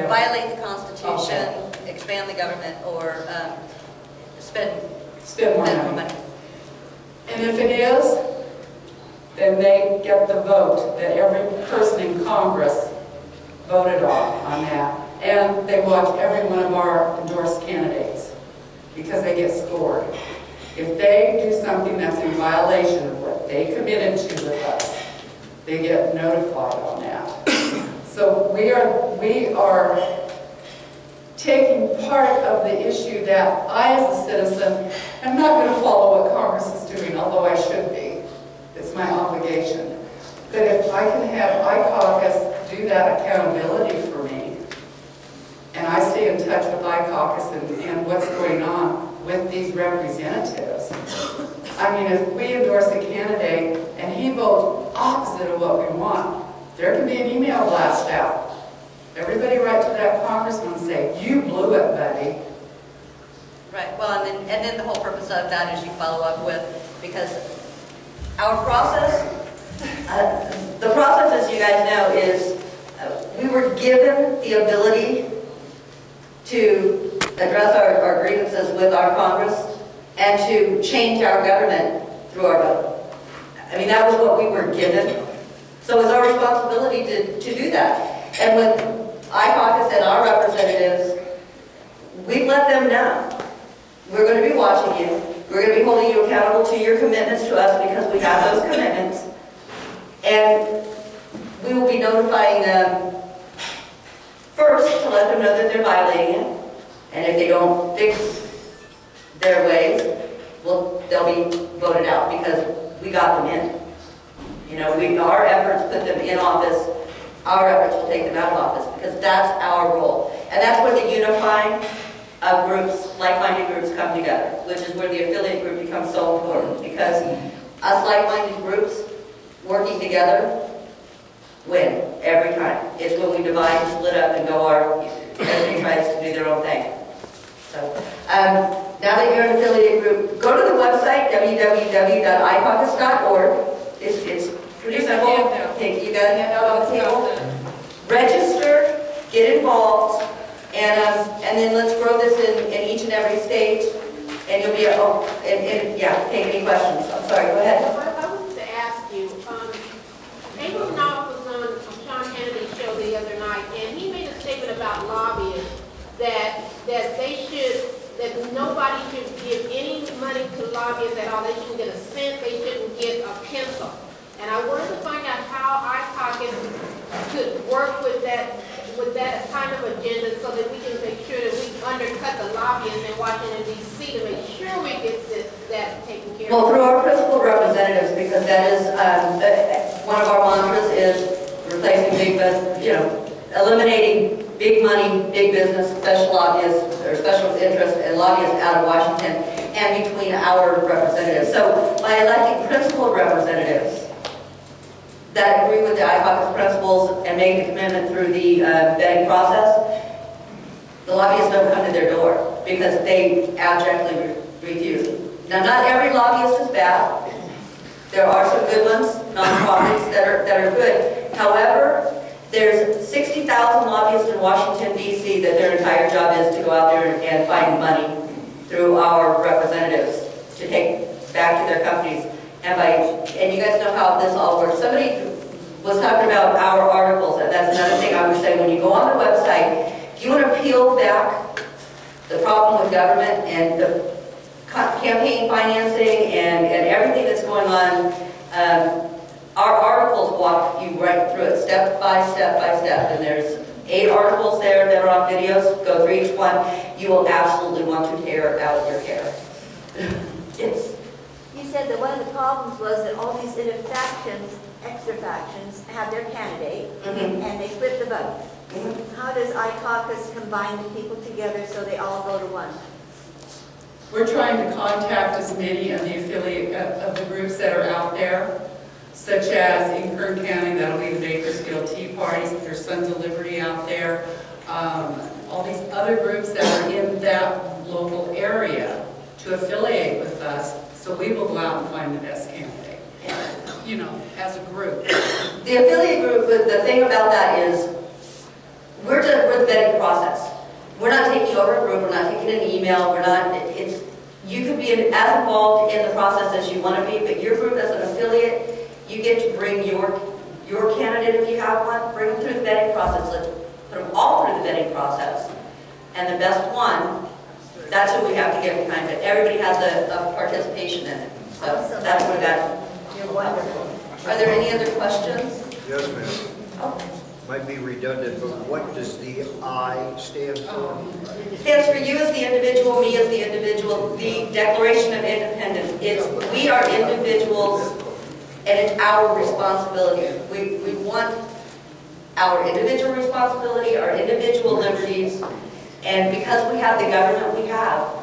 violate the Constitution, expand the government, or spend more more money. And if it is, then they get the vote that every person in Congress voted on that. And they watch every one of our endorsed candidates because they get scored. If they do something that's in violation of what they committed to with us, they get notified on that. So we are taking part of the issue that I, as a citizen, am not going to follow what Congress is doing, although I should be. It's my obligation. But if I can have iCaucus do that accountability for me, and I stay in touch with iCaucus and what's going on with these representatives. I mean, if we endorse a candidate and he votes opposite of what we want, there can be an email blast out. Everybody write to that congressman and say, you blew it, buddy. Right, well, and then the whole purpose of that is you follow up with, because our process, the process, as you guys know, is we were given the ability to address our grievances with our Congress and to change our government through our vote. I mean, that was what we were given. So it's our responsibility to do that. And with iCaucus and our representatives, we've let them know. We're going to be watching you. We're going to be holding you accountable to your commitments to us because we have those commitments. And we will be notifying them first to let them know that they're violating it. And if they don't fix their ways, well, they'll be voted out because we got them in. You know, our efforts put them in office. Our efforts will take them out of office because that's our role. And that's where the unifying of groups, like-minded groups, come together, which is where the affiliate group becomes so important, because us like-minded groups working together win every time. It's when we divide and split up and go everybody tries to do their own thing. So now that you're an affiliate group, go to the website, www.icaucus.org. It's pretty simple. Okay, you got it on the table. Register, get involved, and then let's grow this in each and every state. And you'll be yeah. Take any questions? I'm sorry. Go ahead. I wanted to ask you. April Knopf was on Sean Hannity's show the other night, and he made a statement about lobbyists that nobody should give any money to lobbyists at all. They shouldn't get a cent. They shouldn't get a pencil. And I wanted to find out how iCaucus could work with that kind of agenda so that we can make sure that we undercut the lobbyists in Washington, D.C. to make sure we get that taken care of. Well, through our principal representatives, because that is one of our mantras is replacing big business, eliminating big money, big business, special lobbyists or special interest and lobbyists out of Washington and between our representatives. So by electing principal representatives that agree with the iCaucus principles and make the commitment through the vetting process, the lobbyists don't come to their door because they abjectly refuse. Now, not every lobbyist is bad. There are some good ones, nonprofits that are good. However, there's 60,000 lobbyists in Washington, D.C. that their entire job is to go out there and find money through our representatives to take back to their companies. And you guys know how this all works. Somebody was talking about our articles, and that's another thing I would say. When you go on the website, if you want to peel back the problem with government and the campaign financing and everything that's going on, our articles walk you right through it, step by step by step. And there's 8 articles there that are on videos. Go through each one. You will absolutely want to tear out your hair. Yes. You said that one of the problems was that all these inner factions, extra factions, have their candidate, and they split the vote. How does iCaucus combine the people together so they all go to one? We're trying to contact as many of the affiliate of the groups that are out there, such as in Kern County, that'll be the Bakersfield Tea Parties. There's Sons of Liberty out there. All these other groups that are in that local area to affiliate with us. So we will go out and find the best candidate, as a group. The affiliate group, the thing about that is we're the vetting process. We're not taking over a group, we're not taking an email, we're not, you can be as involved in the process as you want to be, but your group as an affiliate, you get to bring your candidate if you have one, bring them through the vetting process. Let's put them all through the vetting process. And the best one, that's who we have to get behind it. Everybody has a participation in it. So that's what that. You're wonderful. Are there any other questions? Yes, ma'am. Oh. Might be redundant, but what does the I stand for? It stands for you as the individual, me as the individual, the Declaration of Independence. We are individuals, and it's our responsibility. We want our individual responsibility, our individual liberties, and because we have the government we have,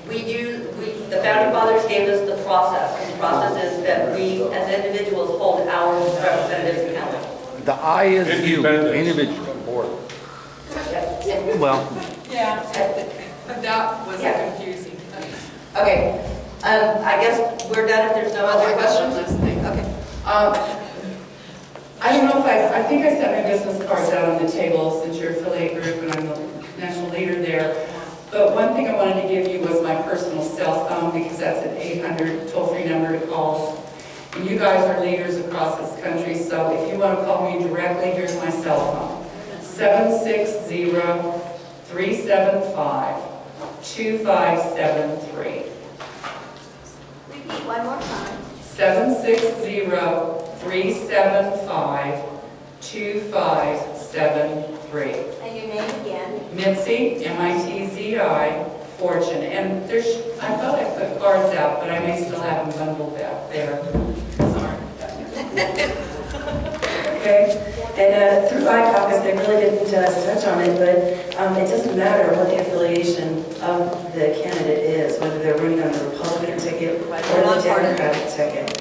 the Founding Fathers gave us the process. And the process is that we, as individuals, hold our representatives accountable. The I is you, individual. Well, Yeah, that was Yeah. confusing. Okay, I guess we're done if there's no other questions? Okay. I don't know if I think I set my business cards out on the table since you're affiliate group and I'm the national leader there. But one thing I wanted to give you was my personal cell phone because that's an 800 toll-free number to call. And you guys are leaders across this country, so if you want to call me directly, here's my cell phone. 760-375-2573. Repeat one more time. 760-375-2573. And your name again. Mitzi, M-I-T-Z-I, Fortune. And I thought I put cards out, but I may still have them bundled back there. Sorry. Okay, and through iCaucus, they really didn't touch on it, but it doesn't matter what the affiliation of the candidate is, whether they're running on the Republican ticket or the Democratic ticket.